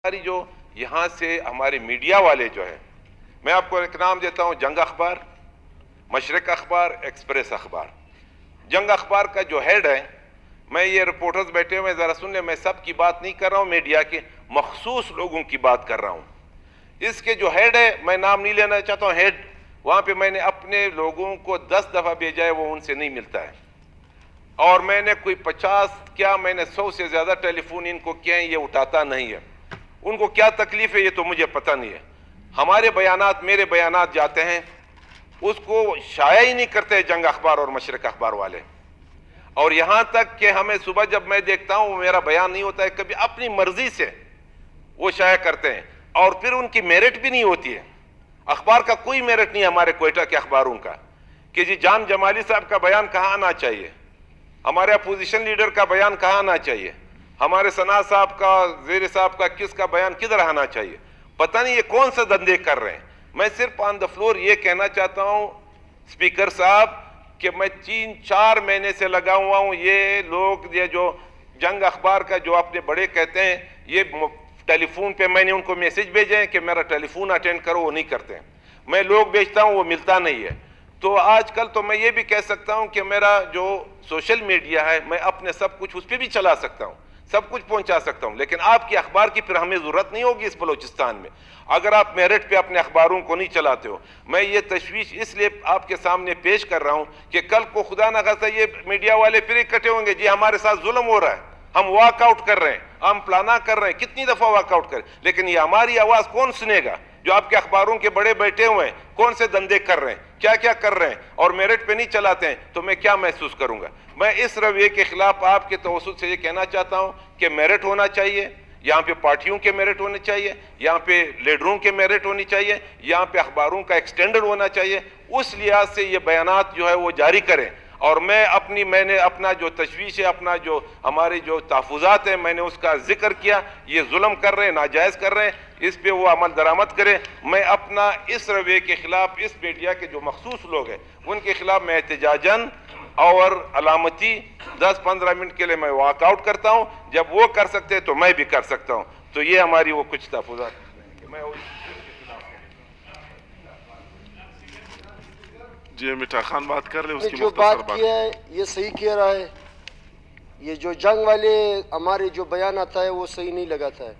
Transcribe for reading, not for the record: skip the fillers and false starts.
ہماری جو یہاں سے ہمارے میڈیا والے جو ہیں، میں آپ کو ایک نام دیتا ہوں، جنگ اخبار، مشرق اخبار، ایکسپریس اخبار۔ جنگ اخبار کا جو ہیڈ ہے، میں یہ رپورٹرز بیٹھے ہوئے ذرا سن لیں، میں سب کی بات نہیں کر رہا ہوں، میڈیا کے مخصوص لوگوں کی بات کر رہا ہوں۔ اس کے جو ہیڈ ہے، میں نام نہیں لینا چاہتا ہوں، ہیڈ، وہاں پہ میں نے اپنے لوگوں کو 10 دفعہ بھیجا ہے، وہ ان سے نہیں ملتا ہے، اور میں نے کوئی 50 کیا میں نے 100 سے زیادہ ٹیلی فون ان کو کیا ہیں، یہ اٹھاتا نہیں ہے۔ ان کو کیا تکلیف ہے یہ تو مجھے پتہ نہیں ہے۔ ہمارے بیانات، میرے بیانات جاتے ہیں، اس کو شائع ہی نہیں کرتے جنگ اخبار اور مشرق اخبار والے، اور یہاں تک کہ ہمیں صبح جب میں دیکھتا ہوں میرا بیان نہیں ہوتا ہے، کبھی اپنی مرضی سے وہ شائع کرتے ہیں، اور پھر ان کی میرٹ بھی نہیں ہوتی ہے۔ اخبار کا کوئی میرٹ نہیں ہے ہمارے کوئٹہ کے اخباروں کا، کہ جی جان جمالی صاحب کا بیان کہاں آنا چاہیے، ہمارے اپوزیشن لیڈر کا بیان کہاں آنا چاہیے، ہمارے ثنا صاحب کا، زیر صاحب کا، کس کا بیان کدھر آنا چاہیے۔ پتہ نہیں یہ کون سے دندے کر رہے ہیں۔ میں صرف آن دا فلور یہ کہنا چاہتا ہوں اسپیکر صاحب کہ میں 3-4 مہینے سے لگا ہوا ہوں، یہ لوگ، یہ جو جنگ اخبار کا جو اپنے بڑے کہتے ہیں، یہ ٹیلی فون پہ میں نے ان کو میسج بھیجے ہیں کہ میرا ٹیلی فون اٹینڈ کرو، وہ نہیں کرتے ہیں۔ میں لوگ بھیجتا ہوں، وہ ملتا نہیں ہے۔ تو آج کل تو میں یہ بھی کہہ سکتا ہوں کہ میرا جو سوشل میڈیا ہے، میں اپنے سب کچھ اس پہ بھی چلا سکتا ہوں، سب کچھ پہنچا سکتا ہوں، لیکن آپ کی اخبار کی پھر ہمیں ضرورت نہیں ہوگی اس بلوچستان میں، اگر آپ میرٹ پہ اپنے اخباروں کو نہیں چلاتے ہو۔ میں یہ تشویش اس لیے آپ کے سامنے پیش کر رہا ہوں کہ کل کو خدا نہ خواستہ یہ میڈیا والے پھر اکٹھے ہوں گے، جی ہمارے ساتھ ظلم ہو رہا ہے، ہم واک آؤٹ کر رہے ہیں، ہم پلانا کر رہے ہیں، کتنی دفعہ واک آؤٹ کریں، لیکن یہ ہماری آواز کون سنے گا؟ جو آپ کے اخباروں کے بڑے بیٹھے ہوئے ہیں، کون سے دندے کر رہے ہیں، کیا کیا کر رہے ہیں، اور میرٹ پہ نہیں چلاتے ہیں، تو میں کیا محسوس کروں گا؟ میں اس رویے کے خلاف آپ کے توسط سے یہ کہنا چاہتا ہوں کہ میرٹ ہونا چاہیے، یہاں پہ پارٹیوں کے میرٹ ہونے چاہیے، یہاں پہ لیڈروں کے میرٹ ہونی چاہیے، یہاں پہ اخباروں کا ایکسٹینڈر ہونا چاہیے، اس لحاظ سے یہ بیانات جو ہے وہ جاری کریں۔ اور میں نے اپنا جو تشویش ہے، اپنا جو ہمارے جو تحفظات ہیں، میں نے اس کا ذکر کیا، یہ ظلم کر رہے ہیں، ناجائز کر رہے ہیں، اس پہ وہ عمل درآمد کریں۔ میں اپنا اس رویے کے خلاف، اس میڈیا کے جو مخصوص لوگ ہیں ان کے خلاف میں احتجاجاً اور علامتی 10-15 منٹ کے لیے میں واک آؤٹ کرتا ہوں، جب وہ کر سکتے تو میں بھی کر سکتا ہوں۔ تو یہ ہماری وہ کچھ تحفظات ہیں۔ جی مٹھا خان بات کر لیں، اس کی جو مختصر بات بات۔ کی ہے یہ صحیح کہہ رہا ہے، یہ جو جنگ والے ہمارے جو بیان آتا ہے وہ صحیح نہیں لگاتا ہے۔